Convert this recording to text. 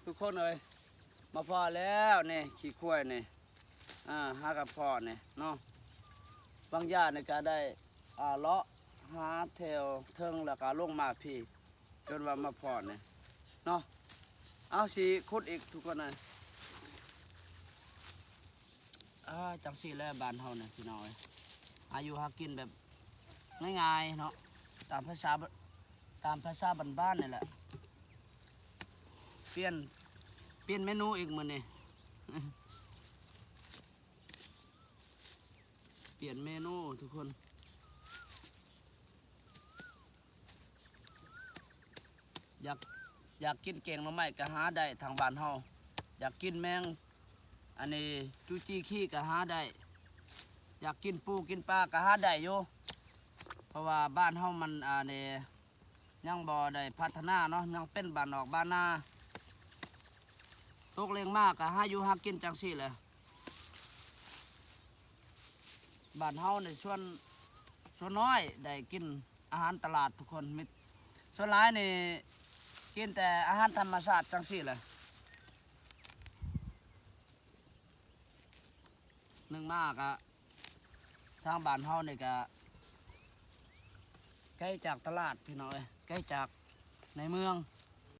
ทุกคนเลยมาพอแล้วนี่ขี้ข้วยนี่หากับพ่อนี่เนาะบางญาติในการได้เลาะหาแถวเทิงแล้วก็ลงมาพี่จนว่ามาพอนี่เนาะเอาสีคุดอีกทุกคนเลยจังสีแล้วบ้านเฮาเนี่ยพี่น้อยอายุหากินแบบง่ายๆเนาะตามภาษาบ้านๆนี่แหละเปลี่ยนเมนูอีกมื้อนี่ เปลี่ยนเมนูทุกคนอยากกินแกงหน่อไม้ก็หาได้ทางบ้านเฮาอยากกินแมงอันนี้จูจี้ขี้ก็หาได้อยากกินปูกินปลาก็หาได้อยู่เพราะว่าบ้านเฮามันนี่ยังบ่ได้พัฒนาเนาะยังเป็นบ้านนอกบ้านนาตกเลี้ยงมากก็หาอยู่หากินจังซี่แหละบ้านเฮาในส่วนน้อยได้กินอาหารตลาดทุกคนมิส่วนหลายนี่กินแต่อาหารธรรมชาติจังซี่แหละหนึ่งมากอะทางบ้านเฮานี่ก็ใกล้จากตลาดพี่น้อยใกล้จากในเมือง